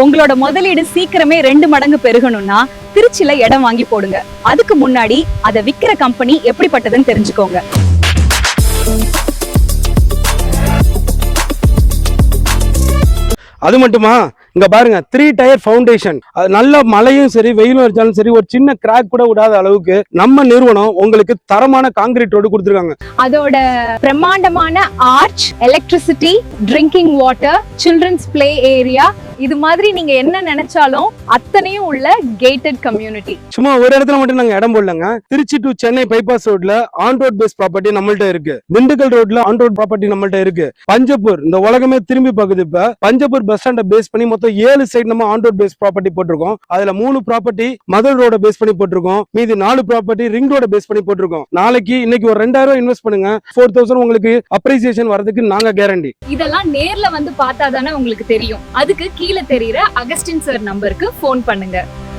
உங்களோட முதலீடு சீக்கிரமே 2 மடங்கு பெருகணும்னா திருச்சியில இடம் வாங்கி போடுங்க. அதுக்கு முன்னாடி அதை விக்கிற கம்பெனி எப்படிப்பட்டதுன்னு தெரிஞ்சுக்கோங்க. அது மட்டுமா, இங்க பாருங்க 3 டயர் ஃபவுண்டேஷன். நல்ல மழையும் சரி வெயிலும் அடிச்சாலும் சரி ஒரு சின்ன கிராக் கூட விடாத அளவுக்கு நம்ம நிறுவனம் உங்களுக்கு தரமான கான்கிரீட் ரோடு கொடுத்துருக்காங்க. அதோட பிரம்மாண்டமான arch, electricity, drinking water, children's play area, இது மாதிரி நீங்க என்ன நினைச்சாலும் அத்தனையும் உள்ள கேட்டட் கம்யூனிட்டி. சும்மா ஒரு இடத்துல மட்டும் நாங்க இடம் போடலங்க. திருச்சி டு சென்னை பைபாஸ் ரோட்ல ஆன் ரோட் பேஸ் ப்ராப்பர்ட்டி நம்மள்ட்ட இருக்கு. திண்டுக்கல் ரோட்ல ஆன் ரோட் ப்ராப்பர்ட்டி நம்மள்ட்ட இருக்கு. பஞ்சப்பூர், இந்த உலகமே திரும்பி பாக்குது. இப்ப பஞ்சப்பூர் பஸ் ஸ்டாண்ட பேஸ் பண்ணி மொத்தம் 7 சைடு நம்ம ஆன் ரோட் பேஸ் ப்ராப்பர்ட்டி போட்டிருக்கோம். அதுல 3 ப்ராப்பர்ட்டி மதுரை ரோட பேஸ் பண்ணி போட்டிருக்கோம். மீதி 4 ப்ராப்பர்ட்டி ரிங் ரோட பேஸ் பண்ணி போட்டிருக்கோம். இன்னைக்கு ஒரு 2000 இன்வெஸ்ட் பண்ணுங்க, 4000 உங்களுக்கு அப்ரிசியேஷன் வரதுக்கு நாங்க கேரண்டி. இதெல்லாம் நேர்ல வந்து பார்த்தாதானே உங்களுக்கு தெரியும். அதுக்கு கீழே தெரியுற அகஸ்டின் சார் நம்பருக்கு போன் பண்ணுங்க.